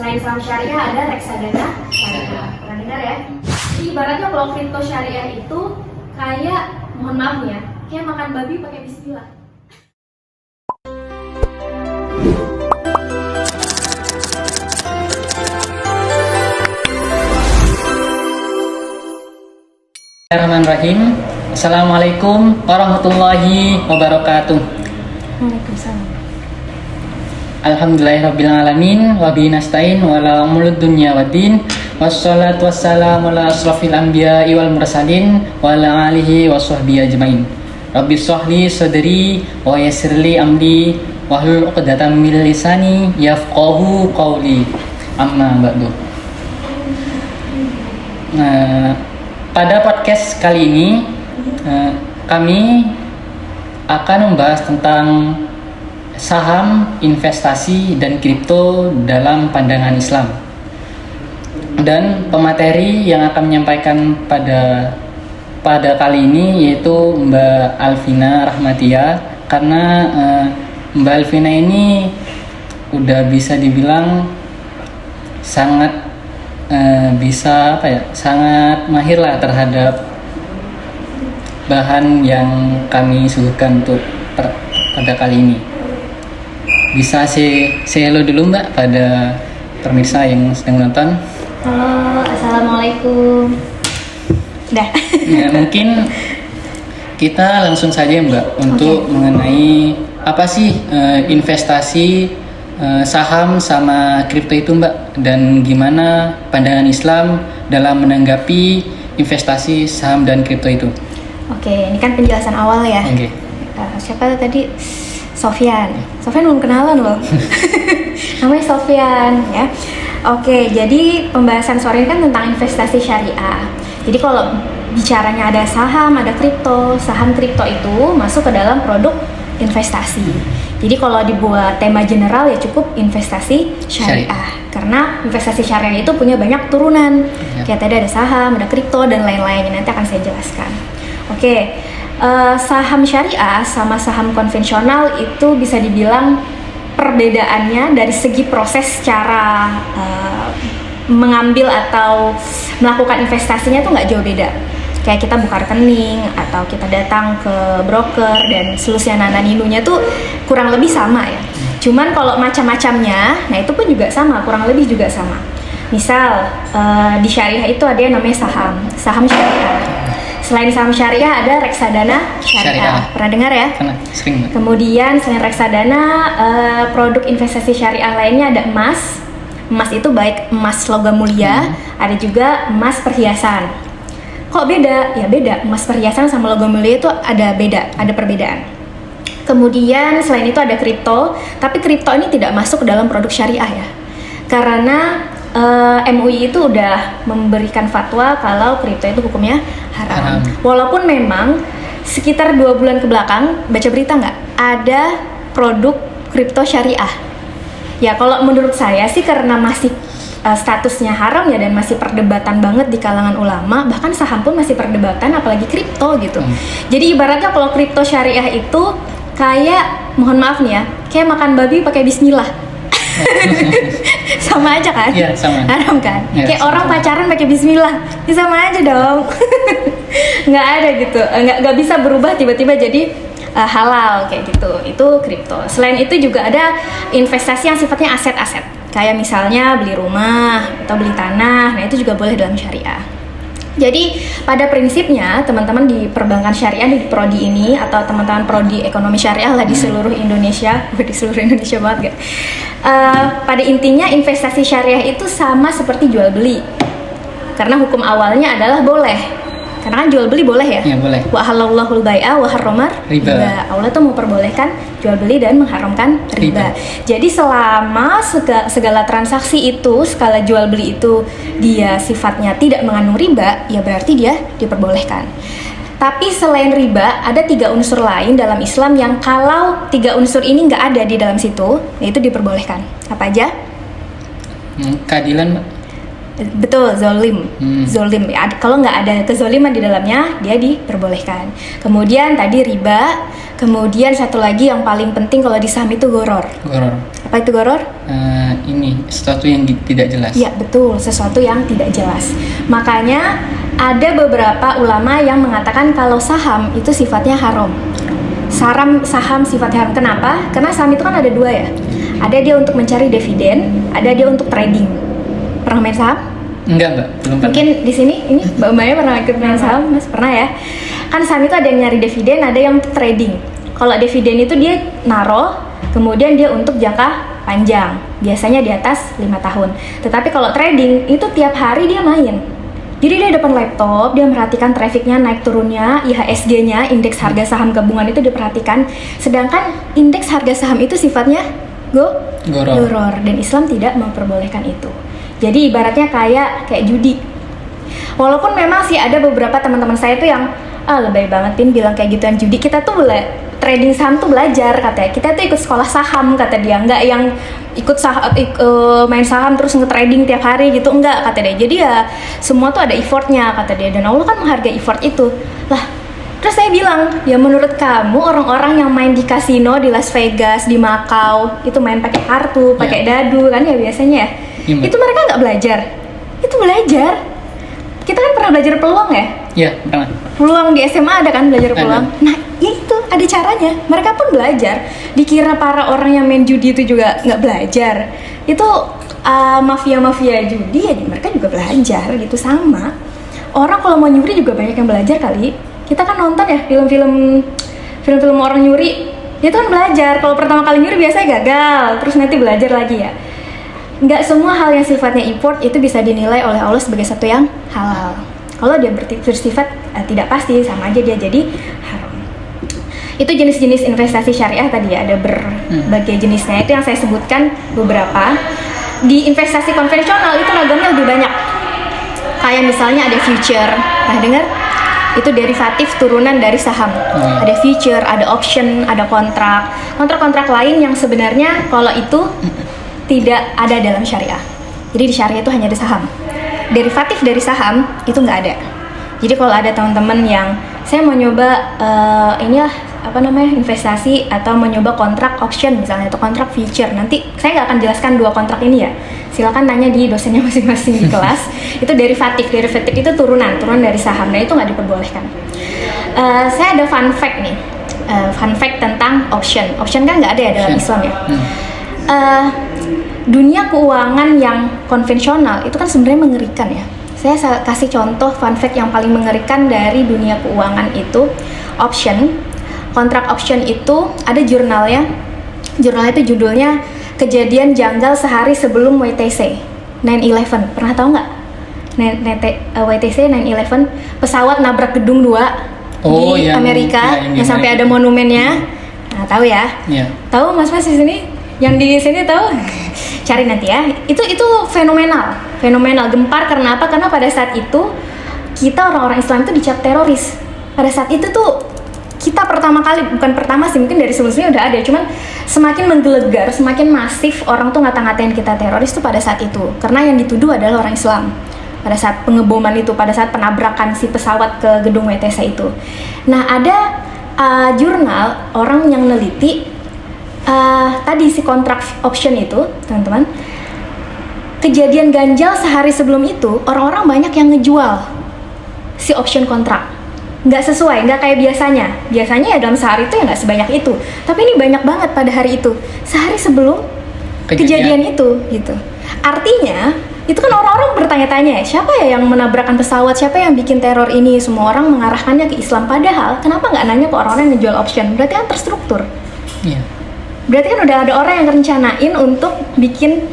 Selain saham syariah ada reksadana syariah. Pernah dengar ya? Ibaratnya kalau kripto syariah itu kayak, mohon maaf nih ya, kayak makan babi pakai bismillah. Bismillahirrahmanirrahim. Assalamualaikum warahmatullahi wabarakatuh. Waalaikumsalam. Alhamdulillahirrabbilalamin. Wabihi nasta'in wala umurud dunya waddin. Wassalatu wassalamu ala asrafil anbiya'i wal mursalin wa ala alihi wa sahbihi ajmain. Rabbi shrahli sadri wa yassirli amri wahlul 'uqdatam min lisani yafqahu qawli. Amma ba'du. Pada podcast kali ini kami akan membahas tentang saham, investasi, dan kripto dalam pandangan Islam. Dan pemateri yang akan menyampaikan pada kali ini yaitu Mbak Alvina Rahmatia, karena Mbak Alvina ini udah bisa dibilang sangat sangat mahir lah terhadap bahan yang kami suguhkan untuk pada kali ini. Bisa say hello dulu Mbak pada pemirsa yang sedang nonton. Halo, assalamualaikum. Udah. Ya, mungkin kita langsung saja Mbak untuk mengenai apa sih investasi saham sama kripto itu Mbak, dan gimana pandangan Islam dalam menanggapi investasi saham dan kripto itu. Oke, ini kan penjelasan awal ya. Oke. Siapa tadi? Sofyan belum kenalan loh. Namanya Sofyan ya. Oke, jadi pembahasan sore ini kan tentang investasi syariah. Jadi kalau bicaranya ada saham, ada kripto, saham kripto itu masuk ke dalam produk investasi. Jadi kalau dibuat tema general ya cukup investasi syariah. Karena investasi syariah itu punya banyak turunan. Kayak tadi ada saham, ada kripto, dan lain-lain. Nanti akan saya jelaskan. Oke, saham syariah sama saham konvensional itu bisa dibilang perbedaannya dari segi proses cara mengambil atau melakukan investasinya tuh nggak jauh beda. Kayak kita buka rekening atau kita datang ke broker dan seluruhnya nana-ninunya tuh kurang lebih sama ya. Cuman kalau macam-macamnya, nah itu pun juga sama, kurang lebih juga sama. Misal di syariah itu ada yang namanya saham syariah. Selain saham syariah ada reksadana syariah. Pernah dengar ya? Pernah, sering. Kemudian selain reksadana, produk investasi syariah lainnya ada emas. Emas itu baik emas logam mulia, ada juga emas perhiasan. Kok beda? Ya beda, emas perhiasan sama logam mulia itu ada perbedaan. Kemudian selain itu ada kripto, tapi kripto ini tidak masuk ke dalam produk syariah ya. Karena MUI itu udah memberikan fatwa kalau kripto itu hukumnya haram. Walaupun memang sekitar 2 bulan ke belakang, baca berita nggak? Ada produk kripto syariah. Ya kalau menurut saya sih karena masih statusnya haram ya, dan masih perdebatan banget di kalangan ulama, bahkan saham pun masih perdebatan, apalagi kripto gitu. Jadi ibaratnya kalau kripto syariah itu kayak, mohon maaf nih ya, kayak makan babi pakai bismillah. Sama aja kan? Iya, sama. Haram kan? Ya, kayak sama. orang pacaran pakai bismillah, ya sama aja dong. Nggak ada gitu, nggak bisa berubah tiba-tiba jadi halal kayak gitu. Itu kripto. Selain itu juga ada investasi yang sifatnya aset-aset, kayak misalnya beli rumah atau beli tanah. Nah itu juga boleh dalam syariah. Jadi pada prinsipnya teman-teman di perbankan syariah di prodi ini, atau teman-teman prodi ekonomi syariah lah di seluruh Indonesia, di seluruh Indonesia banget gak? Pada intinya investasi syariah itu sama seperti jual beli, karena hukum awalnya adalah boleh. Karena kan jual beli boleh ya? Ya boleh. Wa halallahul bai'a wa harrama riba. Allah tuh memperbolehkan jual beli dan mengharamkan riba. Jadi selama segala transaksi itu, skala jual beli itu dia sifatnya tidak mengandung riba, ya berarti dia diperbolehkan. Tapi selain riba, ada 3 unsur lain dalam Islam yang kalau 3 unsur ini nggak ada di dalam situ, yaitu diperbolehkan. Apa aja? Keadilan Mbak. Betul, zolim. Zolim. Kalau nggak ada kezoliman di dalamnya, dia diperbolehkan. Kemudian tadi riba. Kemudian satu lagi yang paling penting kalau di saham itu goror. Goror. Apa itu goror? Ini sesuatu yang tidak jelas. Iya, betul. Sesuatu yang tidak jelas. Makanya ada beberapa ulama yang mengatakan kalau saham itu sifatnya haram. Saham sifatnya haram. Kenapa? Karena saham itu kan ada dua ya. Ada dia untuk mencari dividen, ada dia untuk trading. Pernah main saham? Enggak, Mbak. Belum pernah. Mungkin di sini ini Mbak-mbaknya pernah ikut main saham, Mas? Pernah ya? Kan saham itu ada yang nyari dividen, ada yang untuk trading. Kalau dividen itu dia naruh, kemudian dia untuk jangka panjang. Biasanya di atas 5 tahun. Tetapi kalau trading itu tiap hari dia main. Jadi dia depan laptop, dia merhatikan trafficnya naik turunnya, IHSG-nya, indeks harga saham gabungan itu diperhatikan. Sedangkan indeks harga saham itu sifatnya goror. Dan Islam tidak memperbolehkan itu. Jadi ibaratnya kayak judi. Walaupun memang sih ada beberapa teman-teman saya tuh yang lebay banget Pin bilang kayak gituan judi. Kita tuh trading saham tuh belajar katanya. Kita tuh ikut sekolah saham kata dia, nggak yang ikut main saham terus nge-trading tiap hari gitu, enggak kata dia. Jadi ya semua tuh ada effortnya kata dia, dan Allah kan menghargai effort itu. Lah, terus saya bilang, ya menurut kamu orang-orang yang main di kasino di Las Vegas, di Macau, itu main pakai kartu, pakai dadu kan ya biasanya ya. Itu mereka nggak belajar? Itu belajar. Kita kan pernah belajar peluang ya? Iya, pernah. Peluang di SMA ada kan belajar peluang? Nah itu ada caranya, mereka pun belajar. Dikira para orang yang main judi itu juga nggak belajar. Itu mafia-mafia judi ya mereka juga belajar gitu, sama. Orang kalau mau nyuri juga banyak yang belajar kali. Kita kan nonton ya film-film orang nyuri, itu kan belajar. Kalau pertama kali nyuri biasanya gagal, terus nanti belajar lagi ya. Nggak semua hal yang sifatnya import itu bisa dinilai oleh Allah sebagai satu yang halal. Kalau dia bersifat tidak pasti, sama aja dia jadi haram. Itu jenis-jenis investasi syariah tadi ya, ada berbagai jenisnya. Itu yang saya sebutkan beberapa. Di investasi konvensional itu ragamnya lebih banyak. Kayak misalnya ada future, pernah dengar? Itu derivatif turunan dari saham. Ada future, ada option, ada kontrak lain yang sebenarnya kalau itu tidak ada dalam syariah. Jadi di syariah itu hanya ada saham. Derivatif dari saham itu nggak ada. Jadi kalau ada teman-teman yang saya mau nyoba investasi atau mau nyoba kontrak option misalnya atau kontrak future, nanti saya nggak akan jelaskan dua kontrak ini ya. Silakan tanya di dosennya masing-masing di kelas. Itu derivatif itu turunan dari saham. Nah itu nggak diperbolehkan. Saya ada fun fact nih, fun fact tentang option kan nggak ada ya dalam Islam ya. Dunia keuangan yang konvensional itu kan sebenarnya mengerikan ya. Saya kasih contoh fun fact yang paling mengerikan dari dunia keuangan itu option. Kontrak option itu ada jurnalnya. Jurnal itu judulnya Kejadian Janggal Sehari Sebelum WTC 9/11. Pernah tahu nggak? WTC 9/11, pesawat nabrak gedung 2 di Amerika yang sampai ada monumennya. Nah, tahu ya? Iya. Tahu Mas di sini? Yang di sini tahu? Cari nanti ya. Itu fenomenal gempar. Karena apa? Karena pada saat itu kita orang-orang Islam itu dicap teroris. Pada saat itu tuh kita pertama kali, bukan pertama sih, mungkin dari sebelumnya udah ada, cuman semakin menggelegar, semakin masif orang tuh ngata-ngatain kita teroris tuh pada saat itu. Karena yang dituduh adalah orang Islam. Pada saat pengeboman itu, pada saat penabrakan si pesawat ke gedung WTC itu. Nah ada jurnal orang yang neliti tadi si kontrak option itu, teman-teman. Kejadian ganjal sehari sebelum itu, orang-orang banyak yang ngejual si option kontrak. Nggak sesuai, nggak kayak biasanya. Biasanya ya dalam sehari itu ya nggak sebanyak itu. Tapi ini banyak banget pada hari itu. Sehari sebelum kejadian itu, gitu. Artinya, itu kan orang-orang bertanya-tanya, siapa ya yang menabrakkan pesawat, siapa yang bikin teror ini? Semua orang mengarahkannya ke Islam. Padahal, kenapa nggak nanya ke orang-orang yang ngejual option? Berarti kan terstruktur. Iya. Berarti kan udah ada orang yang rencanain untuk bikin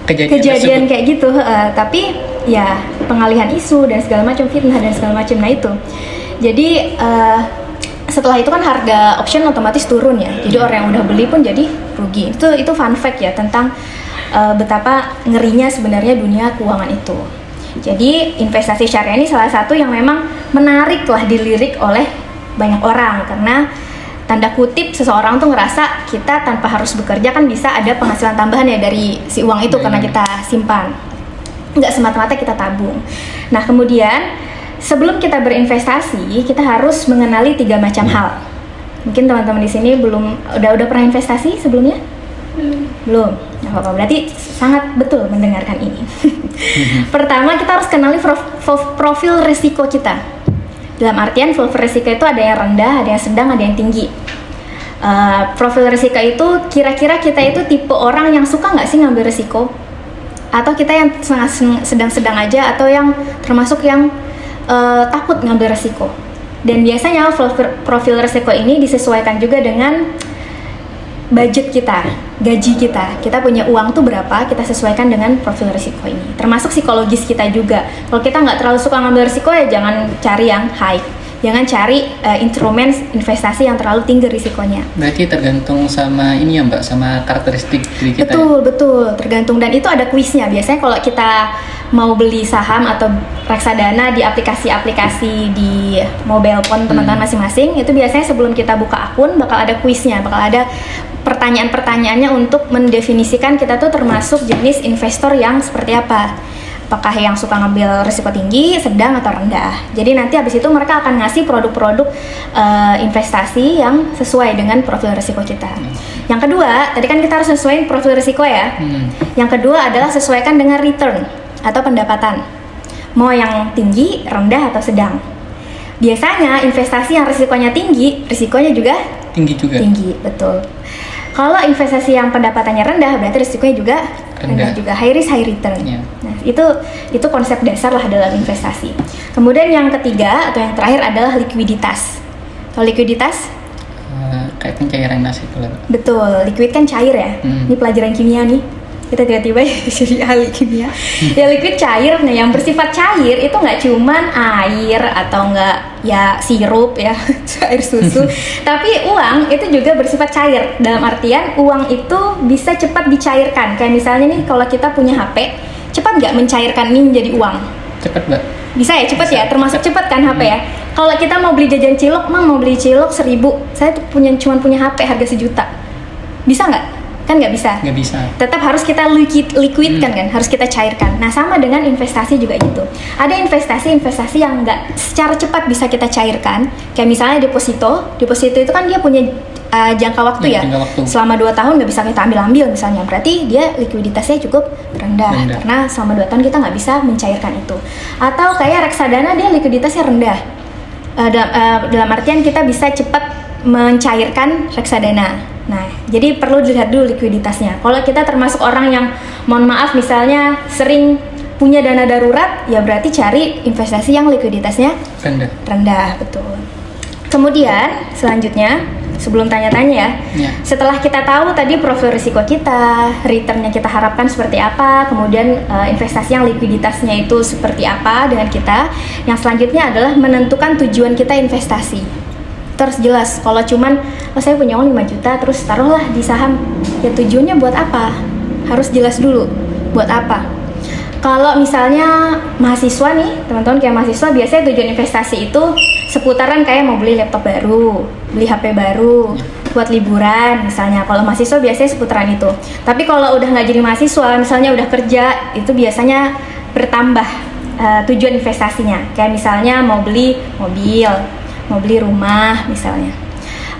kejadian kayak gitu. Tapi ya pengalihan isu dan segala macam, fitnah dan segala macam. Nah itu. Jadi setelah itu kan harga option otomatis turun ya. Jadi orang yang udah beli pun jadi rugi. Itu fun fact ya tentang betapa ngerinya sebenarnya dunia keuangan itu. Jadi investasi syariah ini salah satu yang memang menarik lah dilirik oleh banyak orang, karena tanda kutip seseorang tuh ngerasa kita tanpa harus bekerja kan bisa ada penghasilan tambahan ya dari si uang itu karena kita simpan. nggak semata-mata kita tabung. Nah kemudian sebelum kita berinvestasi kita harus mengenali 3 macam hal. Mungkin teman-teman di sini udah pernah investasi sebelumnya? Belum. Nah, apa berarti sangat betul mendengarkan ini. Pertama kita harus kenali profil risiko kita. Dalam artian profil risiko itu ada yang rendah, ada yang sedang, ada yang tinggi. Profil risiko itu kira-kira kita itu tipe orang yang suka nggak sih ngambil risiko? Atau kita yang sedang-sedang aja, atau yang termasuk yang takut ngambil risiko? Dan biasanya profil risiko ini disesuaikan juga dengan budget kita, gaji kita. Kita punya uang tuh berapa, kita sesuaikan dengan profil risiko ini. Termasuk psikologis kita juga. Kalau kita nggak terlalu suka ngambil risiko ya jangan cari yang high. Jangan cari instrumen investasi yang terlalu tinggi risikonya. Berarti tergantung sama ini ya Mbak, sama karakteristik diri kita. Betul, tergantung. Dan itu ada kuisnya. Biasanya kalau kita mau beli saham atau reksadana di aplikasi-aplikasi di mobile phone teman-teman masing-masing, itu biasanya sebelum kita buka akun bakal ada kuisnya, bakal ada pertanyaan-pertanyaannya untuk mendefinisikan kita tuh termasuk jenis investor yang seperti apa. Apakah yang suka ngambil risiko tinggi, sedang, atau rendah. Jadi nanti habis itu mereka akan ngasih produk-produk investasi yang sesuai dengan profil risiko kita. Yang kedua, tadi kan kita harus sesuaiin profil risiko ya. Yang kedua adalah sesuaikan dengan return atau pendapatan. Mau yang tinggi, rendah, atau sedang. Biasanya investasi yang risikonya tinggi, risikonya juga tinggi juga. Tinggi, betul. Kalau investasi yang pendapatannya rendah, berarti risikonya juga rendah juga, high risk high return. Nah, itu konsep dasar lah dalam investasi. Kemudian yang ketiga atau yang terakhir adalah likuiditas. Kalau likuiditas kayak pencairan nasi itu lah. Betul, liquid kan cair ya. Ini pelajaran kimia nih. Kita tiba-tiba jadi ahli kimia. Ya liquid cair, nah yang bersifat cair itu nggak cuman air atau nggak ya sirup ya, air susu. Tapi uang itu juga bersifat cair. Dalam artian uang itu bisa cepat dicairkan. Kayak misalnya nih kalau kita punya HP, cepat nggak mencairkan ini menjadi uang? Cepat Mbak. Bisa ya, cepat ya, termasuk cepat kan HP ya. Kalau kita mau beli jajan cilok, mau beli cilok 1.000, saya tuh cuma punya HP harga 1 juta. Bisa nggak? Kan nggak bisa. Nggak bisa. Tetap harus kita liquidkan kan, harus kita cairkan. Nah sama dengan investasi juga gitu. Ada investasi yang nggak secara cepat bisa kita cairkan. Kayak misalnya deposito itu kan dia punya jangka waktu ya. Selama 2 tahun nggak bisa kita ambil misalnya. Berarti dia likuiditasnya cukup rendah. Karena selama 2 tahun kita nggak bisa mencairkan itu. Atau kayak reksadana dia likuiditasnya rendah. Dalam artian kita bisa cepat mencairkan reksadana. Nah, jadi perlu dilihat dulu likuiditasnya. Kalau kita termasuk orang yang, mohon maaf, misalnya sering punya dana darurat, ya berarti cari investasi yang likuiditasnya rendah, betul. Kemudian, selanjutnya, sebelum tanya-tanya ya, setelah kita tahu tadi profil risiko kita, returnnya kita harapkan seperti apa, kemudian investasi yang likuiditasnya itu seperti apa dengan kita, yang selanjutnya adalah menentukan tujuan kita investasi. Terus jelas, kalau cuman saya punya uang 5 juta terus taruhlah di saham, ya tujuannya buat apa? Harus jelas dulu buat apa. Kalau misalnya mahasiswa nih, teman-teman kayak mahasiswa biasanya tujuan investasi itu seputaran kayak mau beli laptop baru, beli HP baru, buat liburan misalnya. Kalau mahasiswa biasanya seputaran itu. Tapi kalau udah nggak jadi mahasiswa, misalnya udah kerja, itu biasanya bertambah tujuan investasinya. Kayak misalnya mau beli mobil, mau beli rumah misalnya,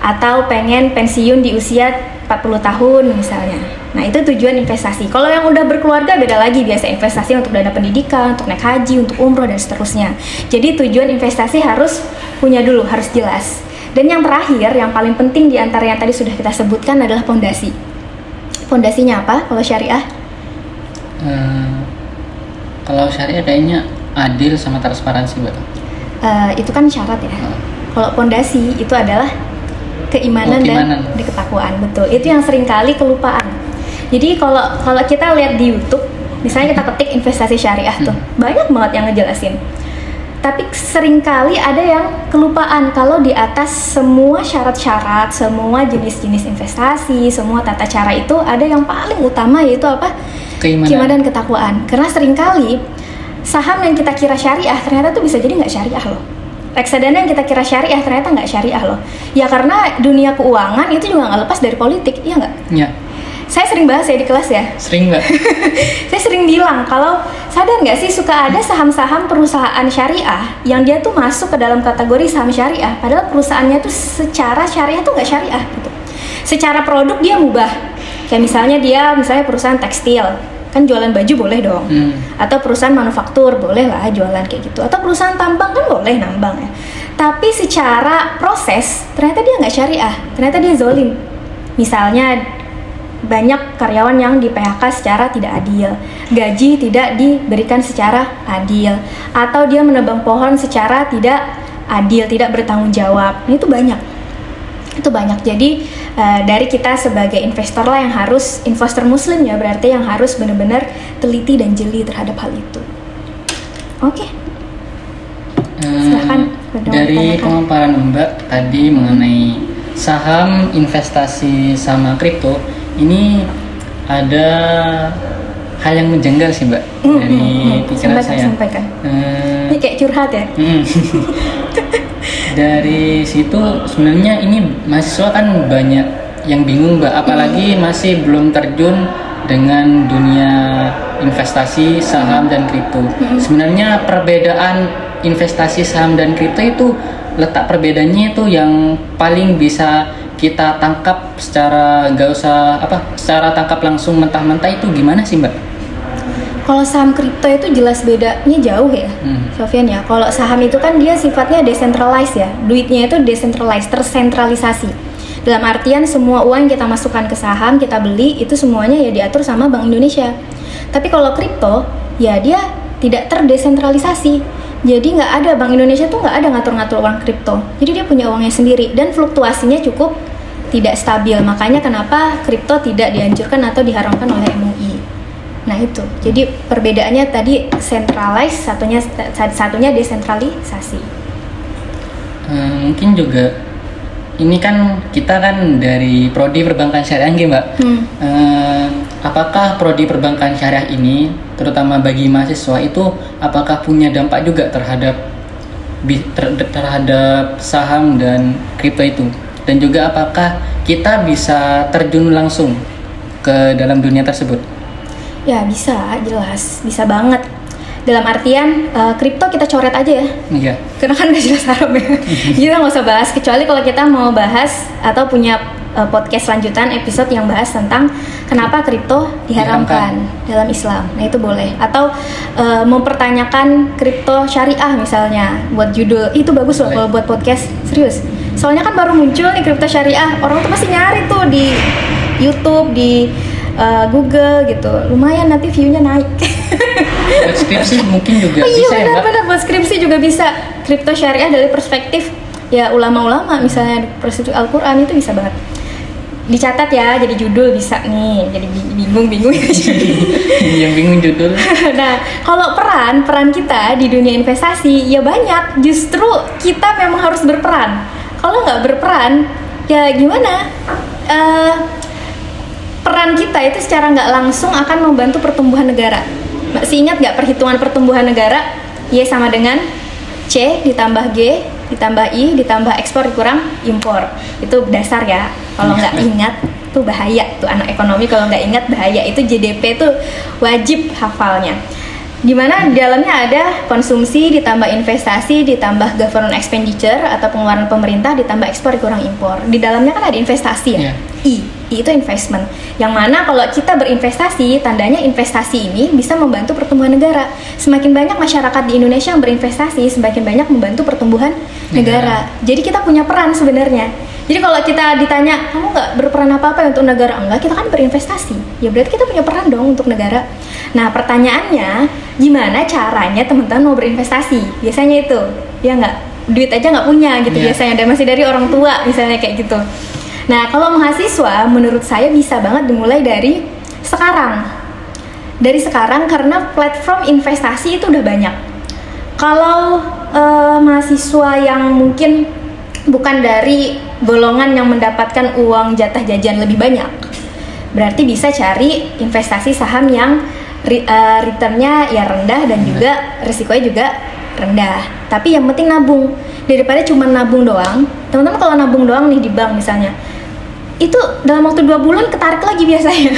atau pengen pensiun di usia 40 tahun misalnya. Nah itu tujuan investasi. Kalau yang udah berkeluarga beda lagi, biasa investasi untuk dana pendidikan, untuk naik haji, untuk umroh dan seterusnya. Jadi tujuan investasi harus punya dulu, harus jelas. Dan yang terakhir, yang paling penting di antara yang tadi sudah kita sebutkan adalah fondasi. Fondasinya apa kalau syariah? Kalau syariah kayaknya adil sama transparansi, Mbak. Itu kan syarat ya. Kalau fondasi itu adalah keimanan dan ketakwaan, betul. Itu yang seringkali kelupaan. Jadi kalau kita lihat di YouTube, misalnya kita ketik investasi syariah tuh, banyak banget yang ngejelasin. Tapi seringkali ada yang kelupaan kalau di atas semua syarat-syarat, semua jenis-jenis investasi, semua tata cara itu ada yang paling utama yaitu apa? Keimanan dan ketakwaan. Karena seringkali saham yang kita kira syariah ternyata tuh bisa jadi nggak syariah loh. Reksadana yang kita kira syariah ternyata nggak syariah loh. Ya karena dunia keuangan itu juga nggak lepas dari politik, iya nggak? Iya. saya sering bahas ya di kelas ya. Sering Mbak? Saya sering bilang kalau sadar nggak sih suka ada saham-saham perusahaan syariah yang dia tuh masuk ke dalam kategori saham syariah, padahal perusahaannya tuh secara syariah tuh nggak syariah gitu. Secara produk dia mubah, kayak misalnya perusahaan tekstil, kan jualan baju boleh dong, atau perusahaan manufaktur boleh lah jualan kayak gitu, atau perusahaan tambang kan boleh nambang ya. Tapi secara proses ternyata dia nggak syariah, ternyata dia zolim. Misalnya banyak karyawan yang di PHK secara tidak adil, gaji tidak diberikan secara adil, atau dia menebang pohon secara tidak adil, tidak bertanggung jawab. Nah itu banyak. Jadi dari kita sebagai investor lah yang harus, investor muslim ya berarti yang harus benar-benar teliti dan jeli terhadap hal itu. Oke. Silakan. Dari pemaparan Mbak tadi mengenai saham, investasi sama kripto, ini ada hal yang menjengkel sih Mbak dari pikiran saya. Sampaikan. Ini kayak curhat ya. Dari situ sebenarnya ini mahasiswa kan banyak yang bingung Mbak, apalagi masih belum terjun dengan dunia investasi saham dan kripto. Sebenarnya perbedaan investasi saham dan kripto itu, letak perbedaannya itu yang paling bisa kita tangkap secara secara tangkap langsung mentah-mentah itu gimana sih Mbak? Kalau saham kripto itu jelas bedanya jauh ya, Sofyan ya. Kalau saham itu kan dia sifatnya decentralized ya, duitnya itu decentralized, tersentralisasi. Dalam artian semua uang yang kita masukkan ke saham, kita beli, itu semuanya ya diatur sama Bank Indonesia. Tapi kalau kripto, ya dia tidak terdesentralisasi. Jadi nggak ada, Bank Indonesia tuh nggak ada ngatur-ngatur uang kripto. Jadi dia punya uangnya sendiri dan fluktuasinya cukup tidak stabil. Makanya kenapa kripto tidak dianjurkan atau diharamkan oleh MUI. Nah itu, jadi perbedaannya tadi centralized, satunya desentralisasi. Mungkin juga ini kan kita kan dari prodi perbankan syariah Mbak. Apakah prodi perbankan syariah ini terutama bagi mahasiswa itu apakah punya dampak juga terhadap saham dan kripto itu, dan juga apakah kita bisa terjun langsung ke dalam dunia tersebut? Ya bisa, jelas, bisa banget. Dalam artian kripto kita coret aja ya. Iya. Karena kan gak jelas haram ya. Kita nggak usah bahas, kecuali kalau kita mau bahas atau punya podcast lanjutan episode yang bahas tentang kenapa kripto diharamkan dalam Islam. Nah itu boleh. Atau mempertanyakan kripto syariah misalnya, buat judul itu bagus loh kalau buat podcast, serius. Soalnya kan baru muncul nih kripto syariah, orang tuh pasti nyari tuh di YouTube, di Google gitu, lumayan nanti view-nya naik. Buat skripsi mungkin juga bisa ya Mbak? Iya benar, buat skripsi juga bisa. Kripto syariah dari perspektif ya ulama-ulama, misalnya perspektif Al-Quran itu bisa banget. Dicatat ya, jadi judul bisa nih, jadi bingung-bingung. Yang bingung judul. Nah, kalau peran kita di dunia investasi ya banyak. Justru kita memang harus berperan. Kalau nggak berperan, ya gimana? Peran kita itu secara nggak langsung akan membantu pertumbuhan negara. Masih ingat nggak perhitungan pertumbuhan negara? Y sama dengan C ditambah G ditambah I ditambah ekspor dikurang impor. Itu dasar ya. Kalau nggak ingat tuh bahaya. Tuh anak ekonomi kalau nggak ingat bahaya. Itu GDP tuh wajib hafalnya. Dimana di dalamnya ada konsumsi ditambah investasi ditambah government expenditure atau pengeluaran pemerintah ditambah ekspor dikurang impor. Di dalamnya kan ada investasi ya. I itu investment. Yang mana kalau kita berinvestasi, tandanya investasi ini bisa membantu pertumbuhan negara. Semakin banyak masyarakat di Indonesia yang berinvestasi, semakin banyak membantu pertumbuhan negara. Jadi kita punya peran sebenarnya. Jadi kalau kita ditanya, kamu nggak berperan apa-apa untuk negara? Enggak, kita kan berinvestasi. Ya berarti kita punya peran dong untuk negara. Nah pertanyaannya, gimana caranya teman-teman mau berinvestasi? Biasanya itu, ya nggak? Duit aja nggak punya gitu biasanya, dan masih dari orang tua misalnya kayak gitu. Nah, kalau mahasiswa menurut saya bisa banget dimulai dari sekarang. Dari sekarang karena platform investasi itu udah banyak. Kalau mahasiswa yang mungkin bukan dari golongan yang mendapatkan uang jatah jajan lebih banyak, berarti bisa cari investasi saham yang returnnya ya rendah dan juga risikonya juga rendah. Tapi yang penting nabung. Daripada cuma nabung doang, teman-teman kalau nabung doang nih di bank misalnya, itu dalam waktu 2 bulan ketarik lagi biasanya.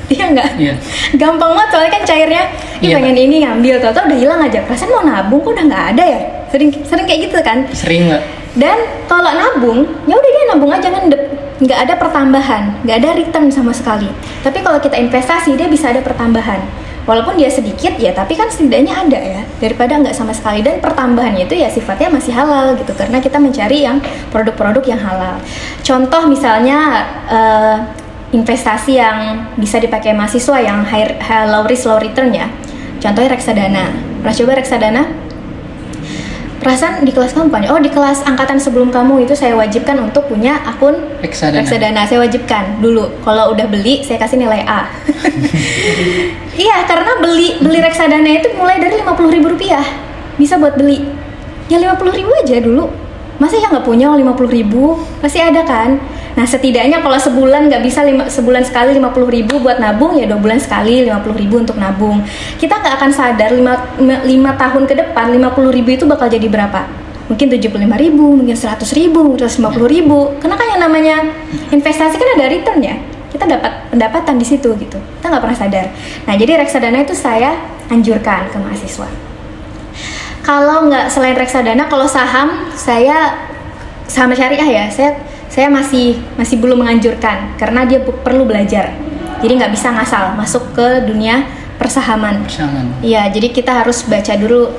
Iya nggak? Iya. Gampang banget soalnya kan cairnya. Iya, Pengen ini ngambil, tau udah hilang aja. Perasaan mau nabung kok udah nggak ada ya. Sering kayak gitu kan. Sering Mbak. Dan kalau nabung, ya udah dia nabung aja ngendep, nggak ada pertambahan, nggak ada return sama sekali. Tapi kalau kita investasi dia bisa ada pertambahan. Walaupun dia sedikit ya, tapi kan setidaknya ada ya, daripada nggak sama sekali. Dan pertambahannya itu ya sifatnya masih halal gitu, karena kita mencari yang produk-produk yang halal. Contoh misalnya investasi yang bisa dipakai mahasiswa yang low risk low return ya. Contohnya reksadana. Pernah coba reksadana? Perasaan di kelas kamu kan? Oh, di kelas angkatan sebelum kamu itu saya wajibkan untuk punya akun reksadana. Saya wajibkan dulu. Kalau udah beli, saya kasih nilai A. Iya, karena beli reksadana itu mulai dari Rp50.000. Bisa buat beli. Ya Rp50.000 aja dulu. Masa ya nggak punya Rp50.000? Pasti ada kan? Nah, setidaknya kalau sebulan nggak bisa sebulan sekali Rp50.000 buat nabung, ya 2 bulan sekali Rp50.000 untuk nabung. Kita nggak akan sadar 5 tahun ke depan Rp50.000 itu bakal jadi berapa? Mungkin Rp75.000, mungkin Rp100.000, Rp150.000. Karena kan yang namanya investasi kan ada return ya. Kita dapat pendapatan di situ gitu. Kita nggak pernah sadar. Nah, jadi reksadana itu saya anjurkan ke mahasiswa. Kalau nggak selain reksadana, kalau saham syariah ya, saya masih belum menganjurkan karena dia perlu belajar. Jadi nggak bisa ngasal masuk ke dunia persahaman. Iya, jadi kita harus baca dulu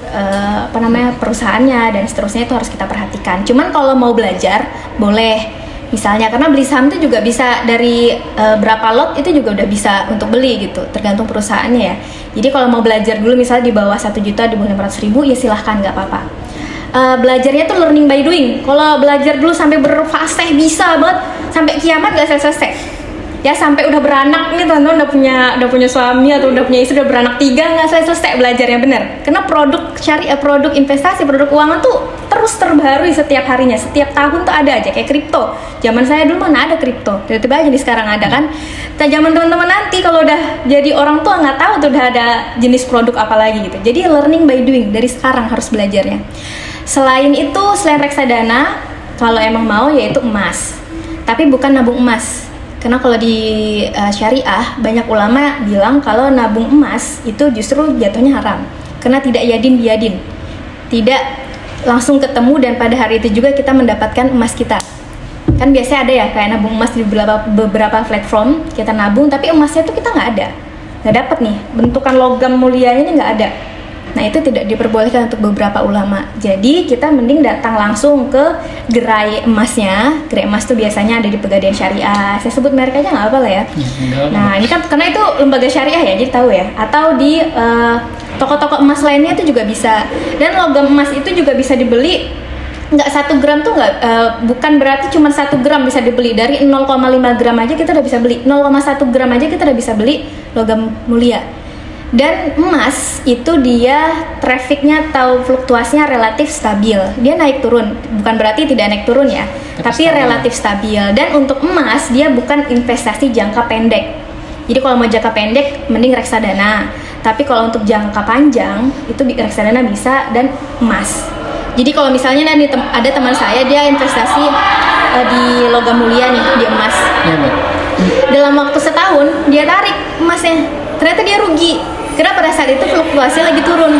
perusahaannya dan seterusnya, itu harus kita perhatikan. Cuman kalau mau belajar boleh. Misalnya karena beli saham itu juga bisa dari berapa lot itu juga udah bisa untuk beli gitu, tergantung perusahaannya ya. Jadi kalau mau belajar dulu misalnya di bawah 1 juta, di bawah 500.000 ya silahkan, nggak apa-apa. Belajarnya tuh learning by doing. Kalau belajar dulu sampai berfasih bisa banget, sampai kiamat nggak selesai. Ya sampai udah beranak nih teman-teman, udah punya suami atau udah punya istri, udah beranak 3, nggak selesai belajarnya bener. Karena produk syariah, produk investasi, produk keuangan tuh terus terbaru setiap harinya, setiap tahun tuh ada aja. Kayak kripto, zaman saya dulu mana ada kripto, tiba-tiba aja nih sekarang ada kan. Zaman teman-teman nanti kalau udah jadi orang tua nggak tahu tuh udah ada jenis produk apa lagi gitu. Jadi learning by doing, dari sekarang harus belajarnya. Selain reksadana, kalau emang mau yaitu emas, tapi bukan nabung emas. Karena kalau di syariah banyak ulama bilang kalau nabung emas itu justru jatuhnya haram, karena tidak yadin biyadin, tidak langsung ketemu dan pada hari itu juga kita mendapatkan emas kita. Kan biasanya ada ya kayak nabung emas di beberapa platform, kita nabung tapi emasnya tuh kita nggak dapat nih, bentukan logam mulianya ini nggak ada. Nah, itu tidak diperbolehkan untuk beberapa ulama. Jadi kita mending datang langsung ke gerai emasnya. Gerai emas tuh biasanya ada di Pegadaian Syariah. Saya sebut merek aja nggak apa lah ya. Nah, ini kan karena itu lembaga syariah ya, jadi tahu ya. Atau di toko-toko emas lainnya itu juga bisa. Dan logam emas itu juga bisa dibeli. Nggak 1 gram tuh bukan berarti cuma 1 gram bisa dibeli. Dari 0,5 gram aja kita udah bisa beli. 0,1 gram aja kita udah bisa beli logam mulia. Dan emas itu dia trafficnya atau fluktuasinya relatif stabil. Dia naik turun, bukan berarti tidak naik turun ya, tapi relatif stabil. Dan untuk emas dia bukan investasi jangka pendek. Jadi kalau mau jangka pendek mending reksadana. Tapi kalau untuk jangka panjang itu reksadana bisa dan emas. Jadi kalau misalnya ada teman saya dia investasi di logam mulia nih, di emas. Iya, Mbak. Dalam waktu setahun dia tarik emasnya. Ternyata dia rugi. Karena pada saat itu fluktuasi lagi turun.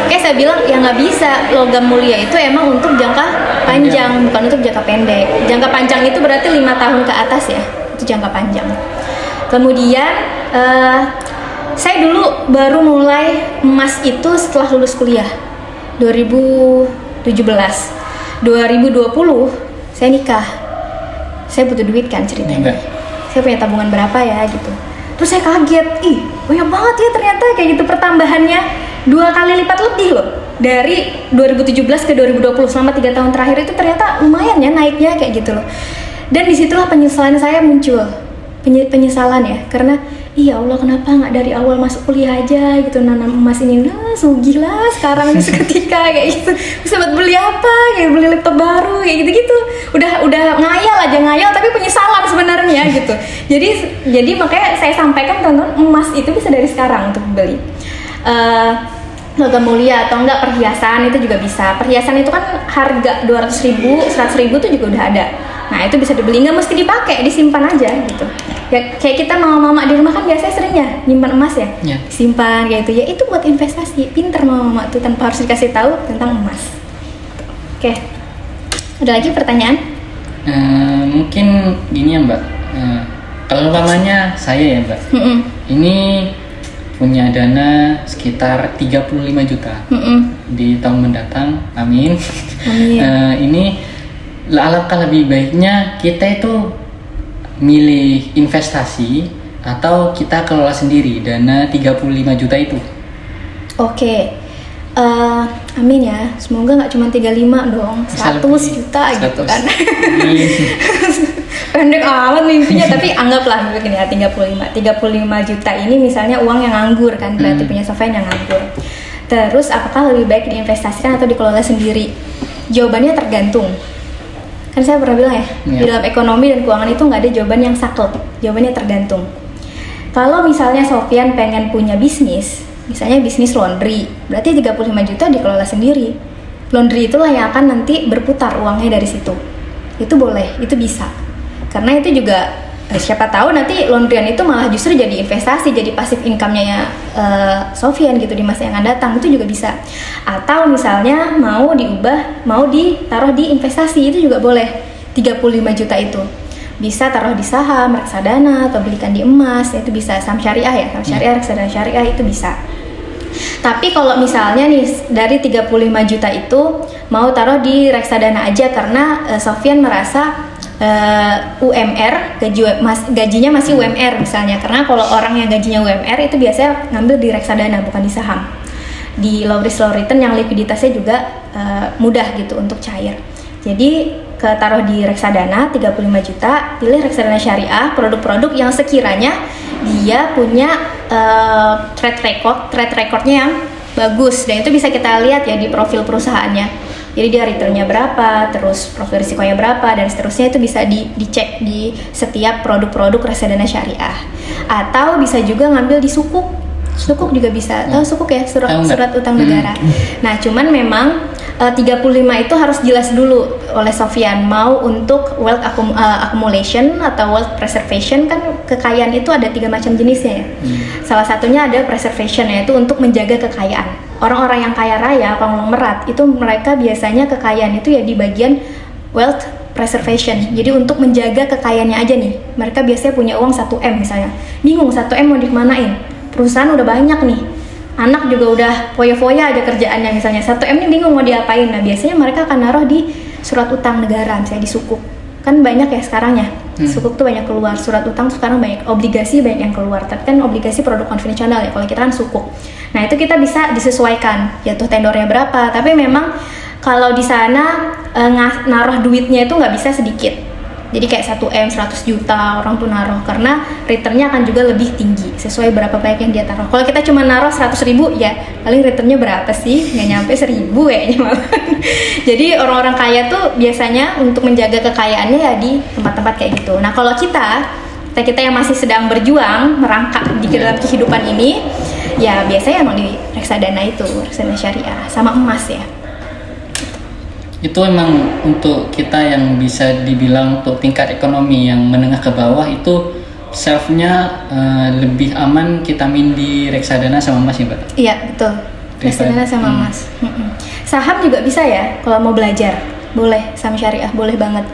Kayak saya bilang ya nggak bisa, logam mulia itu emang untuk jangka panjang, bukan untuk jangka pendek. Jangka panjang itu berarti 5 tahun ke atas ya, itu jangka panjang. Kemudian saya dulu baru mulai emas itu setelah lulus kuliah 2017. 2020 saya nikah. Saya butuh duit kan ceritanya. Saya punya tabungan berapa ya gitu. Terus saya kaget, banyak banget ya ternyata kayak gitu pertambahannya 2 kali lipat lebih loh. Dari 2017 ke 2020 selama 3 tahun terakhir itu ternyata lumayan ya naiknya kayak gitu loh. Dan disitulah penyesalan saya muncul, penyesalan ya, karena ya Allah kenapa nggak dari awal masuk kuliah aja gitu, nanam emas ini udah sugih lah sekarang ini seketika kayak gitu, bisa buat beli apa, kayak beli laptop baru kayak gitu-gitu, udah ngayal tapi penyesalan sebenarnya gitu. Jadi makanya saya sampaikan teman-teman, emas itu bisa dari sekarang untuk beli. Logam mulia atau enggak perhiasan itu juga bisa. Perhiasan itu kan harga 200.000, 100.000 itu juga udah ada. Nah Nah itu bisa dibeli, nggak mesti dipakai, disimpan aja gitu. Ya kayak kita mama-mama di rumah kan biasanya sering ya nyimpan emas ya, simpan kayak gitu. Ya itu buat investasi. Pinter mama-mama tuh tanpa harus dikasih tahu tentang emas. Oke, ada lagi pertanyaan? Mungkin gini ya Mbak. Kalau umpamanya saya ya Mbak, ini punya dana sekitar 35 juta di tahun mendatang, amin. Ini alangkah lebih baiknya kita itu milih investasi atau kita kelola sendiri dana 35 juta itu. Oke, amin ya, semoga nggak cuma 35 dong, 100 juta 100. Gitu kan. Pendek amat mimpinya, tapi anggaplah begini ya, 35 juta ini misalnya uang yang nganggur kan, berarti punya Sofyan yang nganggur. Terus apakah lebih baik diinvestasikan atau dikelola sendiri? Jawabannya tergantung. Kan saya pernah bilang ya, di dalam ekonomi dan keuangan itu nggak ada jawaban yang saklek, jawabannya tergantung. Kalau misalnya Sofyan pengen punya bisnis, misalnya bisnis laundry, berarti 35 juta dikelola sendiri. Laundry itulah yang akan nanti berputar uangnya dari situ. Itu boleh, itu bisa. Karena itu juga siapa tahu nanti laundryan itu malah justru jadi investasi, jadi pasif income-nya Sofyan gitu di masa yang akan datang, itu juga bisa. Atau misalnya mau diubah, mau ditaruh di investasi, itu juga boleh. 35 juta itu bisa taruh di saham, reksadana, atau belikan di emas, itu bisa. Saham syariah ya, saham syariah, reksadana syariah itu bisa. Tapi kalau misalnya nih dari 35 juta itu mau taruh di reksadana aja karena Sofyan merasa UMR, gajinya masih UMR misalnya. Karena kalau orang yang gajinya UMR itu biasanya ngambil di reksadana, bukan di saham. Di low risk low return yang likuiditasnya juga mudah gitu untuk cair. Jadi taruh di reksadana 35 juta, pilih reksadana syariah, produk-produk yang sekiranya dia punya track recordnya yang bagus, dan itu bisa kita lihat ya di profil perusahaannya. Jadi dia returnnya berapa, terus profil risikonya berapa, dan seterusnya itu bisa dicek di setiap produk-produk reksadana syariah. Atau bisa juga ngambil di sukuk. Sukuk juga bisa. Tahu sukuk ya? Surat utang negara. Nah, cuman memang 35 itu harus jelas dulu oleh Sofyan, mau untuk wealth accumulation atau wealth preservation. Kan kekayaan itu ada 3 macam jenisnya ya. Salah satunya ada preservation, yaitu untuk menjaga kekayaan. Orang-orang yang kaya raya, konglomerat, itu mereka biasanya kekayaan itu ya di bagian wealth preservation. Jadi untuk menjaga kekayaannya aja nih. Mereka biasanya punya uang 1M misalnya. Bingung 1M mau dikemanain? Perusahaan udah banyak nih. Anak juga udah foya-foya ada kerjaannya misalnya. 1M nih bingung mau diapain. Nah biasanya mereka akan naruh di surat utang negara, misalnya di sukuk. Kan banyak ya sekarang ya. Sukuk tuh banyak keluar. Surat utang sekarang banyak. Obligasi banyak yang keluar. Tapi kan obligasi produk konvensional ya. Kalau kita kan sukuk. Nah itu kita bisa disesuaikan. Jatuh tendornya berapa. Tapi memang kalau di sana naruh duitnya itu nggak bisa sedikit. Jadi kayak 1M, 100 juta orang tuh naruh, karena returnnya akan juga lebih tinggi sesuai berapa banyak yang dia taruh. Kalau kita cuma naruh 100 ribu, ya paling returnnya berapa sih? Nggak nyampe 1000 kayaknya malah. Jadi orang-orang kaya tuh biasanya untuk menjaga kekayaannya ya di tempat-tempat kayak gitu. Nah kalau kita yang masih sedang berjuang, merangkak di dalam kehidupan ini, ya biasanya emang di reksadana itu, reksadana syariah, sama emas ya. Itu emang untuk kita yang bisa dibilang untuk tingkat ekonomi yang menengah ke bawah itu self-nya lebih aman kita main di reksadana sama emas ya Mbak? Iya betul, reksadana sama emas. Saham juga bisa ya kalau mau belajar, boleh. Saham syariah boleh banget,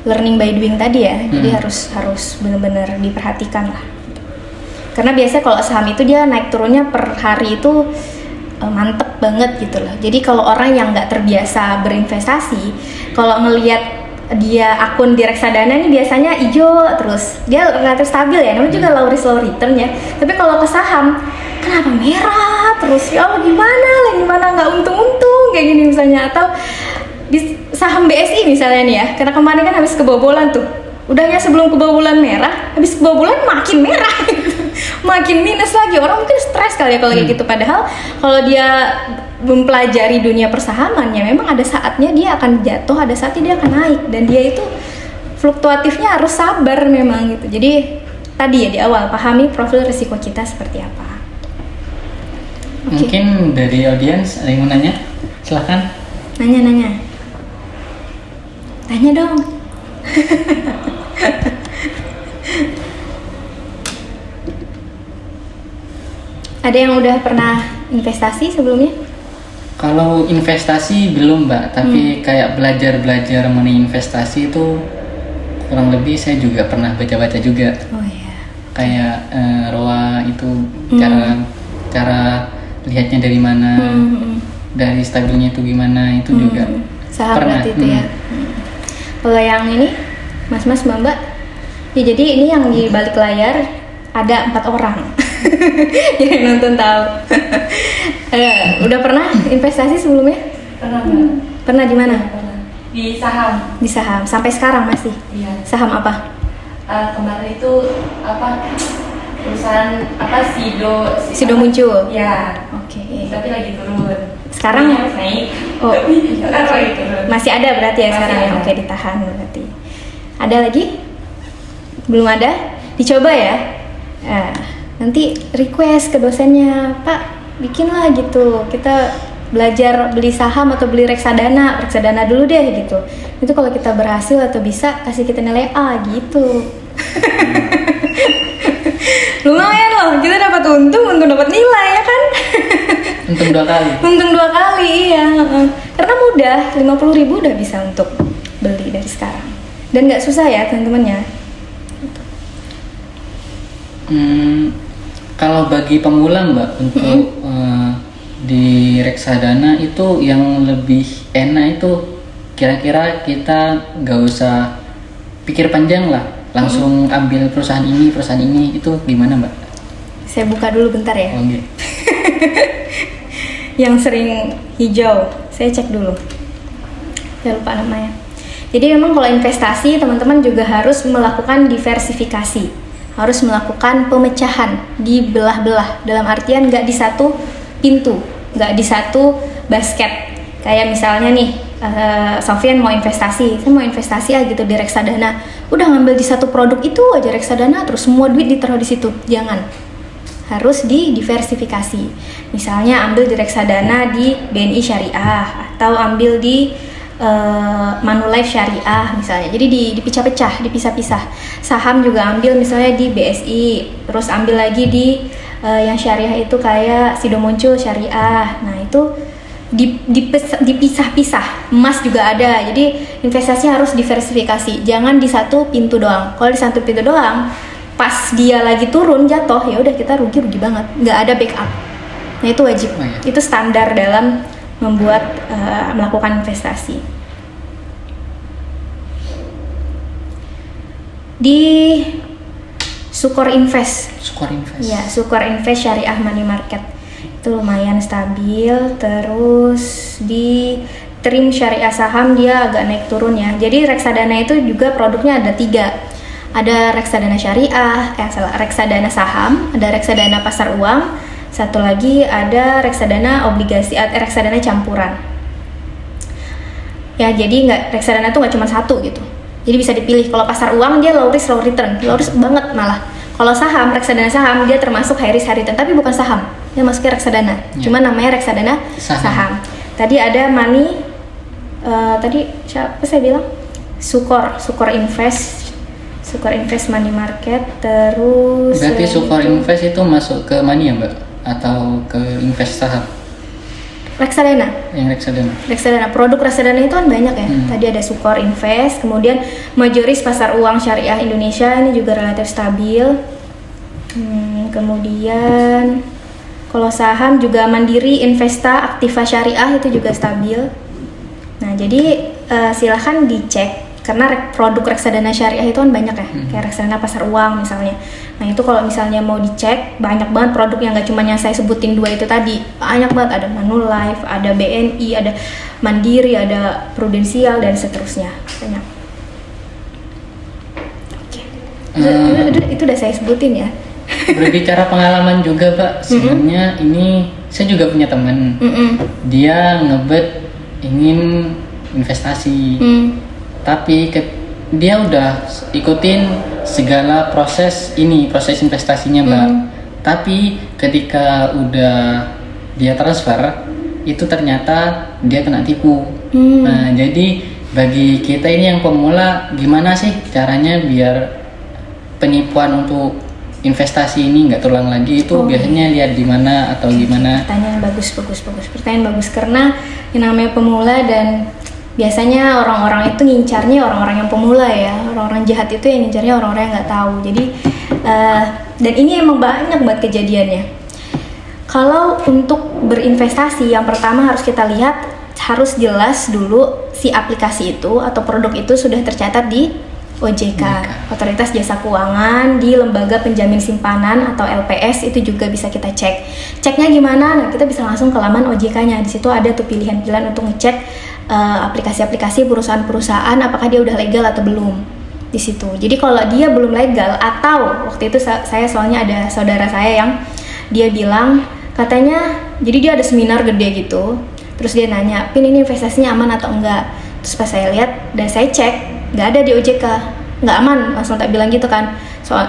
learning by doing tadi ya. Jadi harus benar-benar diperhatikan lah, karena biasanya kalau saham itu dia naik turunnya per hari itu mantep banget gitu loh. Jadi kalau orang yang nggak terbiasa berinvestasi, kalau ngelihat dia akun di reksadana ini biasanya hijau terus, dia relatif stabil ya, namanya juga low risk low return ya. Tapi kalau ke saham, kenapa merah terus? Ya Allah gimana nggak untung-untung kayak gini misalnya. Atau di saham BSI misalnya nih ya, karena kemarin kan habis kebobolan tuh, udahnya sebelum kebobolan merah, habis kebobolan makin merah gitu. Makin minus lagi, orang mungkin stres kali ya kalau kayak gitu. Padahal kalau dia mempelajari dunia persahaman ya memang ada saatnya dia akan jatuh, ada saatnya dia akan naik, dan dia itu fluktuatifnya harus sabar memang gitu. Jadi tadi ya di awal pahami profil risiko kita seperti apa. Mungkin dari audiens ada yang mau nanya? Silahkan. Nanya dong. Ada yang udah pernah investasi sebelumnya? Kalau investasi belum Mbak, tapi kayak belajar mengenai investasi itu kurang lebih saya juga pernah baca-baca juga. Oh iya. Kayak ROA itu cara lihatnya dari mana, dari stabilnya itu gimana, itu juga Saham pernah. berarti itu ya. Kalau yang ini, mas-mas mbak-mbak, ya jadi ini yang di balik layar ada 4 orang yang nonton tahu. Udah pernah investasi sebelumnya? Pernah Mbak? Pernah di mana? Pernah. Di saham. Di saham. Sampai sekarang masih? Iya. Saham apa? Kemarin itu apa perusahaan apa Sido muncul. Ya. Oke. Tapi lagi turun. Sekarang Tadinya harus naik. Oh. Tapi sekarang lagi turun. Masih ada berarti ya Masih sekarang ya? ada. Oke, ditahan berarti. Ada lagi? Belum ada? Dicoba ya? Nanti request ke dosennya, Pak, bikinlah gitu. Kita belajar beli saham atau beli reksadana dulu deh gitu. Itu kalau kita berhasil atau bisa kasih kita nilai A gitu. Lumayan loh, kita dapat untung dapat nilai ya kan? Untung 2 kali. Untung 2 kali, iya. Karena mudah, 50.000 udah bisa untuk beli dari sekarang. Dan nggak susah ya teman-teman ya. Kalau bagi pemula Mbak untuk di reksadana itu yang lebih enak itu kira-kira kita nggak usah pikir panjang lah, langsung ambil perusahaan ini itu gimana Mbak? Saya buka dulu bentar ya. Oh, gitu. Yang sering hijau, saya cek dulu. Saya lupa namanya. Jadi memang kalau investasi teman-teman juga harus melakukan diversifikasi. Harus melakukan pemecahan, dibelah-belah, dalam artian nggak di satu pintu, nggak di satu basket. Kayak misalnya nih, Sofyan mau investasi, saya mau investasi gitu di reksadana, udah ngambil di satu produk itu aja reksadana, terus semua duit ditaruh di situ. Jangan, harus diversifikasi. Misalnya ambil di reksadana di BNI Syariah, atau ambil di Manulife Syariah misalnya. Jadi dipecah-pecah, dipisah-pisah. Saham juga ambil misalnya di BSI, terus ambil lagi di yang syariah itu kayak Sido Muncul Syariah. Nah, itu dipisah-pisah. Emas juga ada. Jadi investasinya harus diversifikasi. Jangan di satu pintu doang. Kalau di satu pintu doang, pas dia lagi turun jatuh, ya udah kita rugi banget. Nggak ada backup. Nah, itu wajib. Oh, iya. Itu standar dalam melakukan investasi. Di Sukor Invest. Ya, Sukor Invest Syariah Money Market itu lumayan stabil. Terus di Trim Syariah Saham dia agak naik turun ya. Jadi reksadana itu juga produknya ada 3. Ada reksadana syariah, reksadana saham, ada reksadana pasar uang, satu lagi ada reksadana obligasi, reksadana campuran. Ya, jadi reksadana tuh nggak cuma satu gitu. Jadi bisa dipilih. Kalau pasar uang dia low risk low return, low risk banget malah. Kalau saham, reksadana saham dia termasuk high risk high return, tapi bukan saham. Dia masuknya reksadana. Cuma namanya reksadana saham. Tadi ada tadi siapa saya bilang? Sukor Invest Money Market. Terus berarti Sukor Invest itu masuk ke money ya Mbak? Atau ke invest saham? Reksadana. Yang reksadana. Produk reksadana itu kan banyak ya. Tadi ada Sukor Invest, kemudian Majoris Pasar Uang Syariah Indonesia, ini juga relatif stabil. Kemudian kalau saham juga Mandiri Investa Aktiva Syariah itu juga stabil. Nah, jadi silahkan dicek karena produk reksadana syariah itu kan banyak ya, kayak reksadana pasar uang misalnya. Nah, itu kalau misalnya mau dicek, banyak banget produk yang gak cuma yang saya sebutin 2 itu tadi. Banyak banget, ada Manulife, ada BNI, ada Mandiri, ada Prudensial, dan seterusnya. Banyak. Oke. Itu udah saya sebutin ya. Berbicara pengalaman juga Pak, sebenarnya ini saya juga punya teman. Dia ngebet ingin investasi. Tapi dia udah ikutin segala proses investasinya Mbak. Tapi ketika udah dia transfer, itu ternyata dia kena tipu. Nah, jadi bagi kita ini yang pemula, gimana sih caranya biar penipuan untuk investasi ini nggak terulang lagi? Itu biasanya lihat di mana atau gimana? Pertanyaan bagus. Pertanyaan bagus karena yang namanya pemula dan biasanya orang-orang itu ngincarnya orang-orang yang pemula ya. Orang-orang jahat itu yang ngincarnya orang-orang yang nggak tahu. Jadi dan ini emang banyak banget kejadiannya. Kalau untuk berinvestasi, yang pertama harus kita lihat, harus jelas dulu si aplikasi itu atau produk itu sudah tercatat di OJK, Otoritas Jasa Keuangan, di Lembaga Penjamin Simpanan atau LPS. Itu juga bisa kita cek. Ceknya gimana? Nah, kita bisa langsung ke laman OJK-nya. Di situ ada tuh pilihan-pilihan untuk ngecek aplikasi-aplikasi perusahaan-perusahaan apakah dia udah legal atau belum di situ. Jadi kalau dia belum legal, atau waktu itu saya soalnya ada saudara saya yang dia bilang katanya, jadi dia ada seminar gede gitu, terus dia nanya, Pin ini investasinya aman atau enggak? Terus pas saya lihat dan saya cek, nggak ada di OJK, nggak aman, langsung tak bilang gitu kan.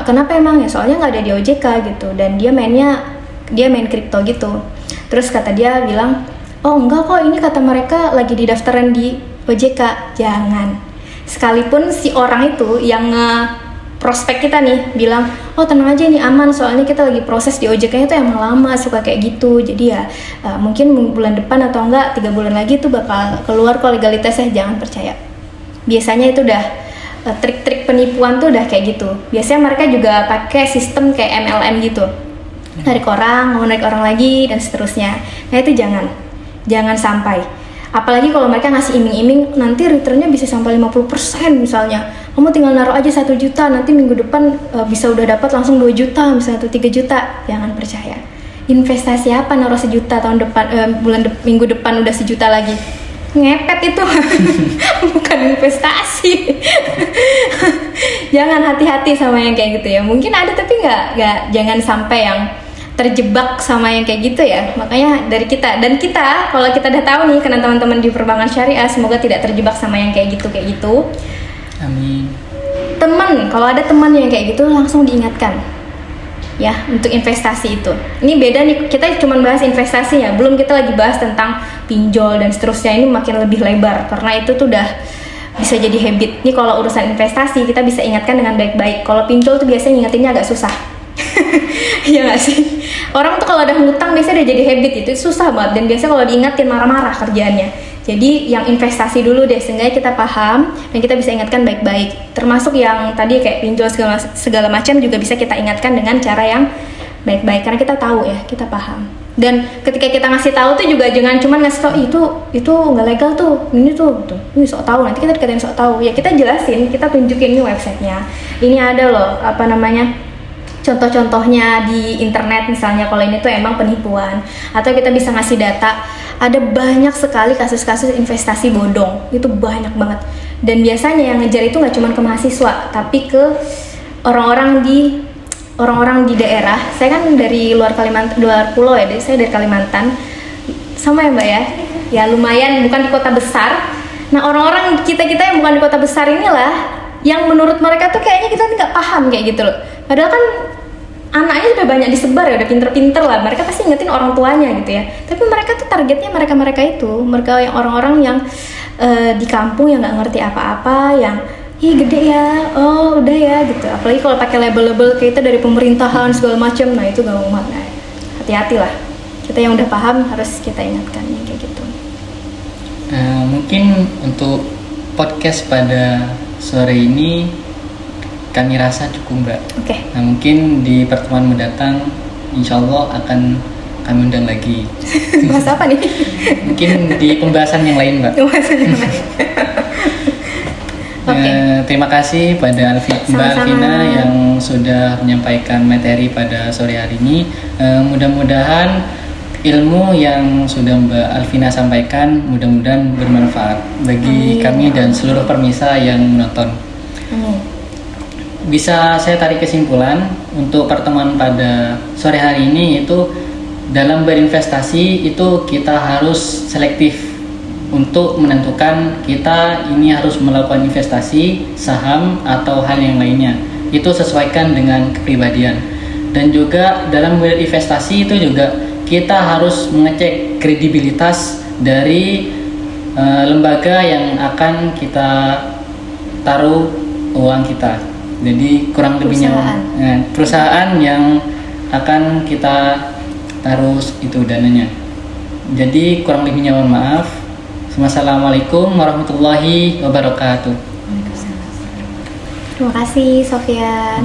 Kenapa emang ya? Soalnya nggak ada di OJK gitu, dan dia main kripto gitu. Terus kata dia bilang, oh enggak kok, ini kata mereka lagi didaftaran di OJK. Jangan. Sekalipun si orang itu yang prospek kita nih bilang, oh tenang aja ini aman, soalnya kita lagi proses di OJK-nya tuh emang lama, suka kayak gitu. Jadi ya mungkin bulan depan atau enggak 3 bulan lagi tuh bakal keluar kok legalitasnya. Jangan percaya. Biasanya itu udah trik-trik penipuan tuh udah kayak gitu. Biasanya mereka juga pakai sistem kayak MLM gitu, narik orang, mau narik orang lagi dan seterusnya. Nah itu jangan sampai. Apalagi kalau mereka ngasih iming-iming nanti returnnya bisa sampai 50% misalnya. Kamu tinggal naruh aja 1 juta, nanti minggu depan bisa udah dapat langsung 2 juta misalnya, atau 3 juta. Jangan percaya. Investasi apa naruh 1 juta tahun depan, minggu depan udah 1 juta lagi? Ngepet itu. Bukan investasi. Jangan, hati-hati sama yang kayak gitu ya. Mungkin ada tapi nggak, jangan sampai yang terjebak sama yang kayak gitu ya. Makanya dari kita, dan kita kalau kita udah tahu nih, karena teman-teman di perbankan syariah, semoga tidak terjebak sama yang kayak gitu. Amin. Kalau ada teman yang kayak gitu, langsung diingatkan ya untuk investasi itu. Ini beda nih, kita cuma bahas investasi ya, belum kita lagi bahas tentang pinjol dan seterusnya. Ini makin lebih lebar karena itu tuh udah bisa jadi habit. Ini kalau urusan investasi kita bisa ingatkan dengan baik-baik. Kalau pinjol tuh biasanya ingetinnya agak susah. Iya nggak sih? Orang tuh kalau ada hutang biasanya udah jadi habit, itu susah banget, dan biasanya kalau diingatin marah-marah kerjaannya. Jadi yang investasi dulu deh, sehingga kita paham dan kita bisa ingatkan baik-baik. Termasuk yang tadi kayak pinjol segala macam juga bisa kita ingatkan dengan cara yang baik-baik, karena kita tahu ya, kita paham. Dan ketika kita ngasih tahu tuh juga jangan cuma ngasih tahu itu nggak legal tuh, ini ini sok tahu, nanti kita dikatain sok tahu. Ya kita jelasin, kita tunjukin ini websitenya, ini ada loh contoh-contohnya di internet misalnya kalau ini tuh emang penipuan. Atau kita bisa ngasih data, ada banyak sekali kasus-kasus investasi bodong, itu banyak banget. Dan biasanya yang ngejar itu nggak cuma ke mahasiswa, tapi ke orang-orang di daerah. Saya kan dari luar pulau ya, saya dari Kalimantan, sama ya mbak ya, ya lumayan, bukan di kota besar. Nah orang-orang kita yang bukan di kota besar inilah yang menurut mereka tuh kayaknya kita nggak paham kayak gitu loh. Padahal kan anaknya udah banyak disebar ya, udah pinter-pinter lah. Mereka pasti ingetin orang tuanya gitu ya. Tapi mereka tuh targetnya mereka itu, mereka yang orang-orang yang di kampung yang nggak ngerti apa-apa, yang gede ya, oh udah ya gitu. Apalagi kalau pakai label-label kayak itu dari pemerintahan segala macam, nah itu gak mau. Nah, hati-hati lah. Kita yang udah paham harus kita ingatkan yang kayak gitu. Mungkin untuk podcast pada sore ini kami rasa cukup mbak. Oke. Nah mungkin di pertemuan mendatang insya Allah akan kami undang lagi. Bahas apa nih? Mungkin di pembahasan yang lain mbak. Terima kasih pada Mbak Alvina yang sudah menyampaikan materi pada sore hari ini. Mudah-mudahan ilmu yang sudah Mbak Alvina sampaikan mudah-mudahan bermanfaat bagi kami dan seluruh permisa yang menonton. Bisa saya tarik kesimpulan untuk pertemuan pada sore hari ini, yaitu dalam berinvestasi itu kita harus selektif untuk menentukan kita ini harus melakukan investasi saham atau hal yang lainnya. Itu sesuaikan dengan kepribadian. Dan juga dalam berinvestasi itu juga kita harus mengecek kredibilitas dari lembaga yang akan kita taruh uang kita. Jadi kurang lebihnya perusahaan yang akan kita taruh itu dananya. Jadi kurang lebihnya mohon maaf. Wassalamualaikum warahmatullahi wabarakatuh. Terima kasih Sofyan.